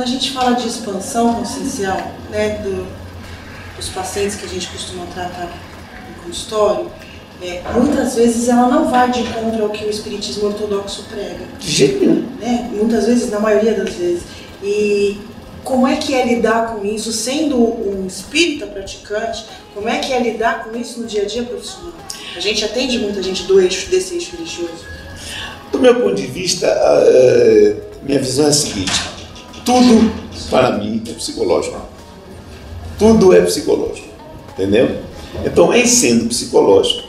quando a gente fala de expansão consciencial, né, dos pacientes que a gente costuma tratar no consultório, muitas vezes ela não vai de encontro ao que o espiritismo ortodoxo prega. De jeito nenhum. Né? Muitas vezes, na maioria das vezes. E como é que é lidar com isso, sendo um espírita praticante, como é que é lidar com isso no dia a dia profissional? A gente atende muita gente desse eixo religioso. Do meu ponto de vista, minha visão é a seguinte: tudo para mim é psicológico. Tudo é psicológico, entendeu? Então, em sendo psicológico,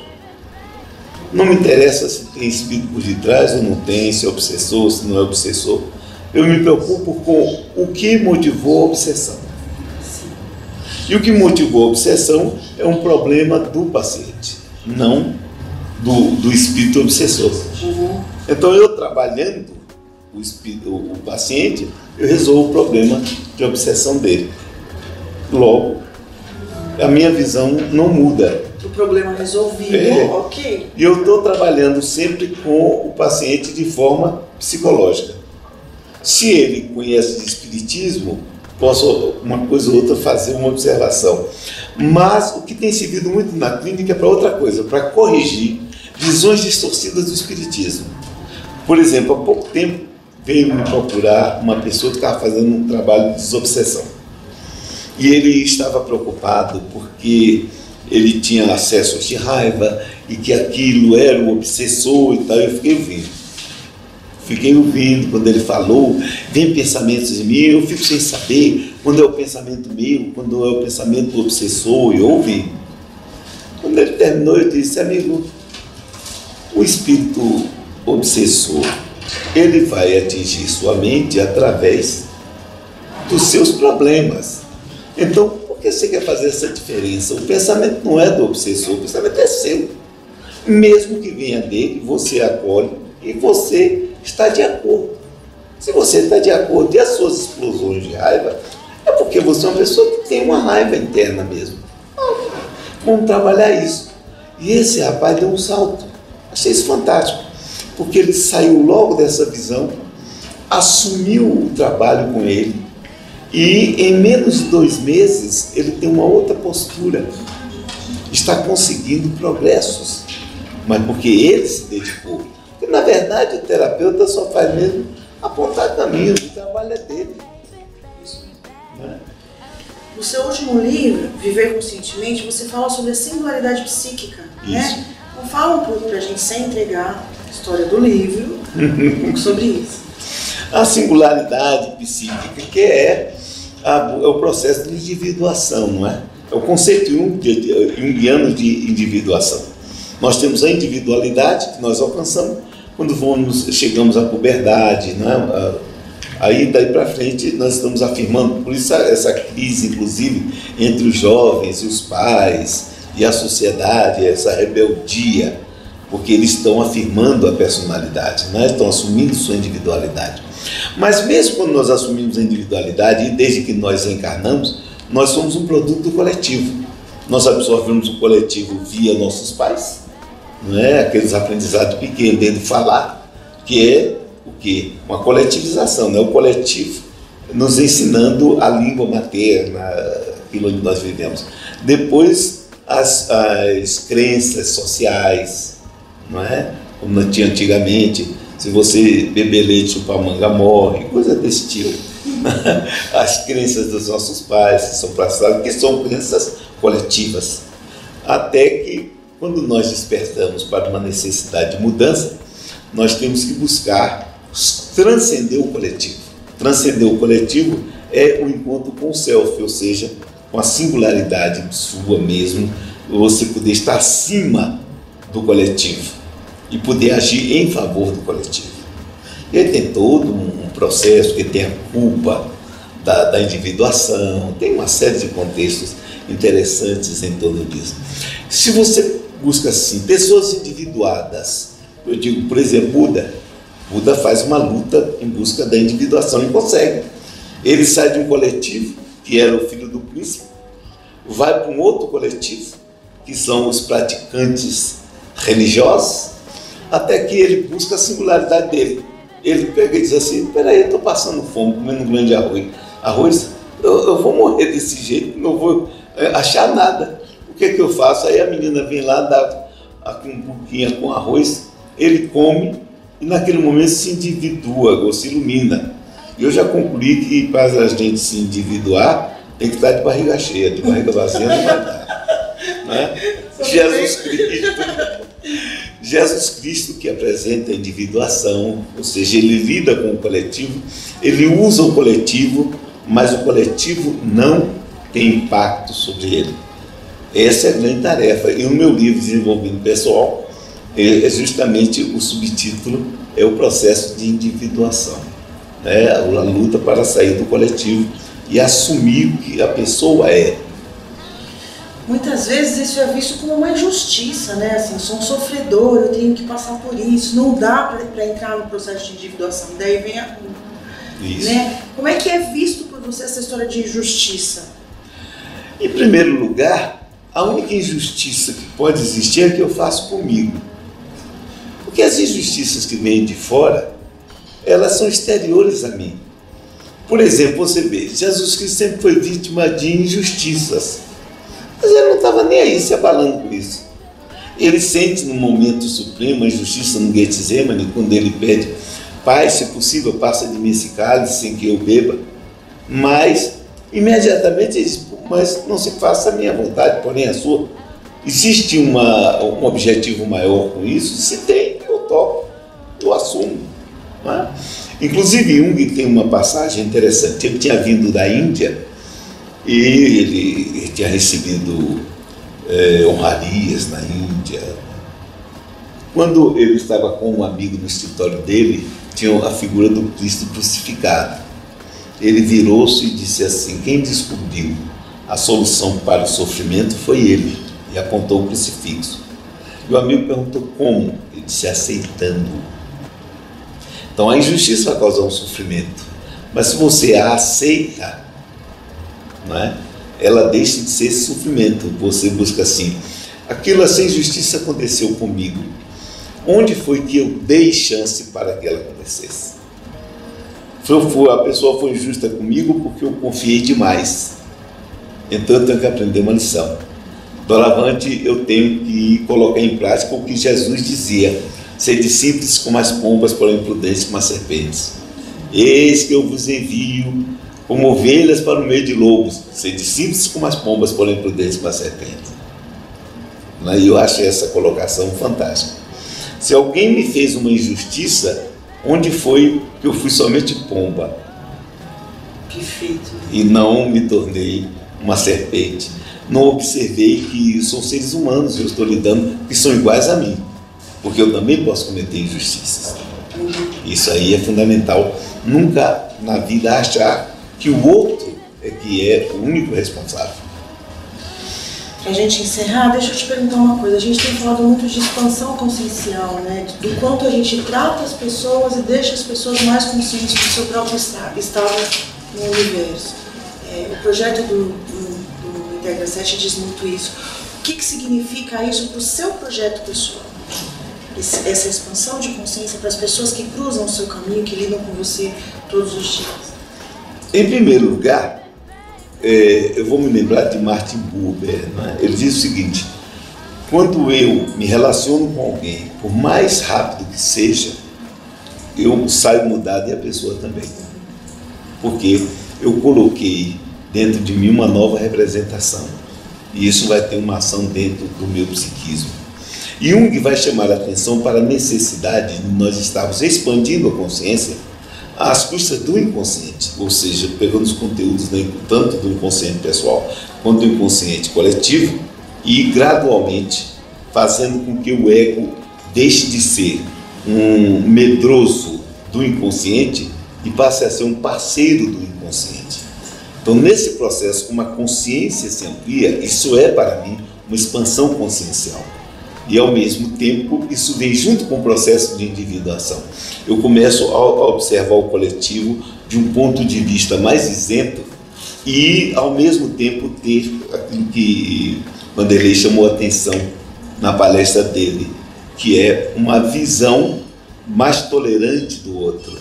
não me interessa se tem espírito por detrás ou não tem, se é obsessor, se não é obsessor. Eu me preocupo com o que motivou a obsessão. E o que motivou a obsessão é um problema do paciente, não do espírito obsessor. Então, eu trabalhando o paciente, eu resolvo o problema de obsessão dele. Logo, a minha visão não muda. O problema resolvido, ok. E eu estou trabalhando sempre com o paciente de forma psicológica. Se ele conhece de espiritismo, posso, uma coisa ou outra, fazer uma observação. Mas o que tem servido muito na clínica é para outra coisa, para corrigir visões distorcidas do espiritismo. Por exemplo, há pouco tempo veio me procurar uma pessoa que estava fazendo um trabalho de desobsessão. E ele estava preocupado porque ele tinha acessos de raiva e que aquilo era o obsessor e tal. Eu fiquei ouvindo quando ele falou, vem pensamentos em mim, eu fico sem saber quando é o pensamento meu, quando é o pensamento do obsessor, e eu ouvi. Quando ele terminou, eu disse: amigo, o espírito obsessor, ele vai atingir sua mente através dos seus problemas. Então, por que você quer fazer essa diferença? O pensamento não é do obsessor, o pensamento é seu. Mesmo que venha dele, você acolhe e você está de acordo. Se você está de acordo e as suas explosões de raiva, é porque você é uma pessoa que tem uma raiva interna mesmo. Vamos trabalhar isso. E esse rapaz deu um salto. Achei isso fantástico, porque ele saiu logo dessa visão, assumiu o trabalho com ele, e em menos de 2 meses ele tem uma outra postura, está conseguindo progressos, mas porque ele se dedicou. Porque, na verdade, o terapeuta só faz mesmo apontar caminhos, o trabalho é dele. Isso, né? No seu último livro, Viver Conscientemente, você fala sobre a singularidade psíquica, né? Então fala um pouco para a gente, sem entregar a história do livro, um pouco sobre isso. A singularidade psíquica, que é o processo de individuação, não é? É o conceito junguiano de individuação. Nós temos a individualidade que nós alcançamos quando chegamos à puberdade, não é? Aí daí para frente nós estamos afirmando, por isso essa crise, inclusive, entre os jovens e os pais e a sociedade, essa rebeldia, porque eles estão afirmando a personalidade, né? Estão assumindo sua individualidade. Mas mesmo quando nós assumimos a individualidade, e desde que nós encarnamos, nós somos um produto do coletivo. Nós absorvemos o coletivo via nossos pais, não é? Aqueles aprendizados pequenos, dentro de falar, que é o quê? Uma coletivização, né? O coletivo nos ensinando a língua materna, aquilo onde nós vivemos. Depois, as crenças sociais, não é? Como tinha antigamente, se você beber leite, chupar manga, morre, coisa desse tipo. As crenças dos nossos pais, que são passadas, que são crenças coletivas. Até que, quando nós despertamos para uma necessidade de mudança, nós temos que buscar transcender o coletivo. Transcender o coletivo é o encontro com o self, ou seja, com a singularidade sua mesmo, você poder estar acima do coletivo e poder agir em favor do coletivo. E aí tem todo um processo que tem a culpa da individuação, tem uma série de contextos interessantes em torno disso. Se você busca assim, pessoas individuadas, eu digo, por exemplo, Buda faz uma luta em busca da individuação e consegue. Ele sai de um coletivo, que era o filho do príncipe, vai para um outro coletivo, que são os praticantes religiosos, até que ele busca a singularidade dele. ele pega e diz assim, peraí, eu estou passando fome, comendo um grande arroz, eu vou morrer desse jeito, não vou achar nada. O que é que eu faço? Aí a menina vem lá, dá uma boquinha com arroz, ele come e naquele momento se individua, ou se ilumina. E eu já concluí que para a gente se individuar, tem que estar de barriga cheia, de barriga vazia não vai dar. Né? Jesus Cristo que apresenta a individuação, ou seja, ele lida com o coletivo, ele usa o coletivo, mas o coletivo não tem impacto sobre ele. Essa é a grande tarefa. E no meu livro Desenvolvimento Pessoal, é justamente o subtítulo é o processo de individuação, né? A luta para sair do coletivo e assumir o que a pessoa é. Muitas vezes isso é visto como uma injustiça, né? Assim, eu sou um sofredor, eu tenho que passar por isso, não dá para entrar no processo de individuação, daí vem a culpa. Isso. Né? Como é que é visto por você essa história de injustiça? Em primeiro lugar, a única injustiça que pode existir é a que eu faço comigo. Porque as injustiças que vêm de fora, elas são exteriores a mim. Por exemplo, você vê, Jesus Cristo sempre foi vítima de injustiças. Mas ele não estava nem aí se abalando com isso. Ele sente no momento supremo a injustiça no Getsemane, quando ele pede, Pai, se possível, passa de mim esse cálice sem que eu beba. Mas, imediatamente ele diz, mas não se faça a minha vontade, porém a sua. Existe um objetivo maior com isso? Se tem, eu toco, eu assumo. Não é? Inclusive, Jung tem uma passagem interessante. Ele tinha vindo da Índia e ele tinha recebido honrarias na Índia. Quando ele estava com um amigo no escritório dele, tinha a figura do Cristo crucificado. Ele virou-se e disse assim, quem descobriu a solução para o sofrimento foi ele, e apontou o crucifixo. E o amigo perguntou como? Ele disse, aceitando. Então a injustiça vai causar um sofrimento, mas se você a aceita, não é? Ela deixa de ser esse sofrimento. Você busca assim, aquilo, essa injustiça aconteceu comigo, onde foi que eu dei chance para que ela acontecesse? A pessoa foi injusta comigo porque eu confiei demais, então eu tenho que aprender uma lição. Doravante eu tenho que colocar em prática o que Jesus dizia, sede simples como as pombas, porém prudentes como as serpentes. Eis que eu vos envio como ovelhas para o meio de lobos, sede simples como as pombas, porém prudentes como as serpentes. E eu achei essa colocação fantástica. Se alguém me fez uma injustiça, onde foi que eu fui somente pomba? Perfeito. E não me tornei uma serpente. Não observei que são seres humanos, eu estou lidando, que são iguais a mim, porque eu também posso cometer injustiças. Isso aí é fundamental. Nunca na vida achar que o outro é que é o único responsável. Para a gente encerrar, deixa eu te perguntar uma coisa. A gente tem falado muito de expansão consciencial, né? Do quanto a gente trata as pessoas e deixa as pessoas mais conscientes do seu próprio estado no universo. O projeto do Integra 7 diz muito isso. O que significa isso para o seu projeto pessoal? Essa expansão de consciência para as pessoas que cruzam o seu caminho, que lidam com você todos os dias. Em primeiro lugar, eu vou me lembrar de Martin Buber, né? Ele diz o seguinte, quando eu me relaciono com alguém, por mais rápido que seja, eu saio mudado e a pessoa também. Porque eu coloquei dentro de mim uma nova representação. E isso vai ter uma ação dentro do meu psiquismo. E Jung vai chamar a atenção para a necessidade de nós estarmos expandindo a consciência às custas do inconsciente, ou seja, pegando os conteúdos tanto do inconsciente pessoal quanto do inconsciente coletivo e gradualmente fazendo com que o ego deixe de ser um medroso do inconsciente e passe a ser um parceiro do inconsciente. Então, nesse processo, como a consciência se amplia, isso é para mim uma expansão consciencial. E, ao mesmo tempo, isso vem junto com o processo de individuação. Eu começo a observar o coletivo de um ponto de vista mais isento e, ao mesmo tempo, ter aquilo que Vanderlei chamou a atenção na palestra dele, que é uma visão mais tolerante do outro,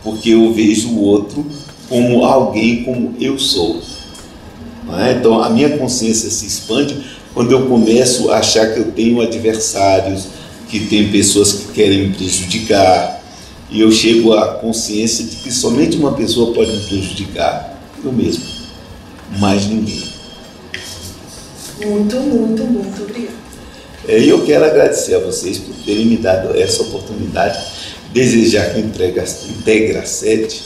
porque eu vejo o outro como alguém como eu sou. Não é? Então a minha consciência se expande quando eu começo a achar que eu tenho adversários, que tem pessoas que querem me prejudicar, e eu chego à consciência de que somente uma pessoa pode me prejudicar, eu mesmo, mais ninguém. Muito, muito, muito obrigada. E eu quero agradecer a vocês por terem me dado essa oportunidade, desejar que o Integra 7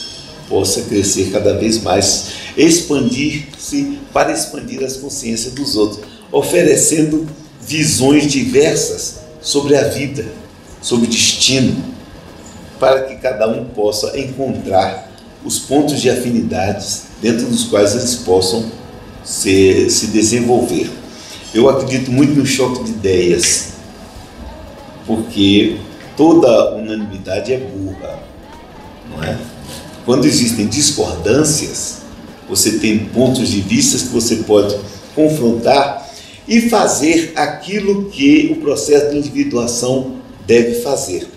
possa crescer cada vez mais, expandir-se para expandir as consciências dos outros, oferecendo visões diversas sobre a vida, sobre o destino, para que cada um possa encontrar os pontos de afinidades dentro dos quais eles possam se desenvolver. Eu acredito muito no choque de ideias, porque toda unanimidade é burra, não é? Quando existem discordâncias, você tem pontos de vista que você pode confrontar e fazer aquilo que o processo de individuação deve fazer.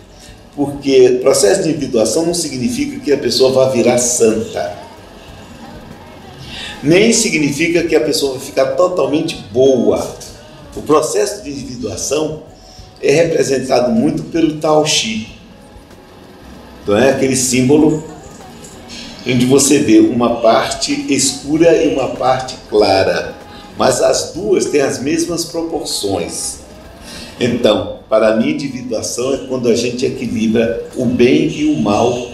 Porque o processo de individuação não significa que a pessoa vá virar santa. Nem significa que a pessoa vai ficar totalmente boa. O processo de individuação é representado muito pelo Tao Chi. Então é aquele símbolo onde você vê uma parte escura e uma parte clara, mas as duas têm as mesmas proporções. Então, para mim, individuação é quando a gente equilibra o bem e o mal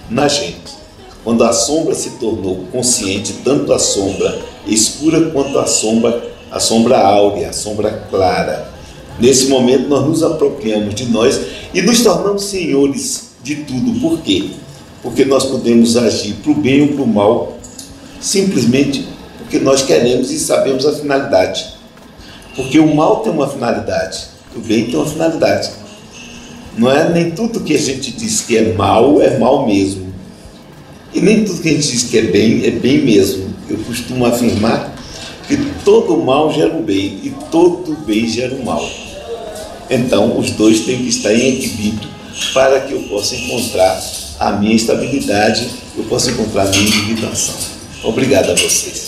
na gente. Quando a sombra se tornou consciente, tanto a sombra escura quanto a sombra áurea, a sombra clara. Nesse momento nós nos apropriamos de nós e nos tornamos senhores de tudo. Por quê? Porque nós podemos agir para o bem ou para o mal, simplesmente porque nós queremos e sabemos a finalidade. Porque o mal tem uma finalidade, o bem tem uma finalidade. Não é nem tudo que a gente diz que é mal mesmo. E nem tudo que a gente diz que é bem mesmo. Eu costumo afirmar que todo mal gera o bem e todo bem gera o mal. Então, os dois têm que estar em equilíbrio para que eu possa encontrar a minha estabilidade, eu possa encontrar a minha individuação. Obrigado a vocês.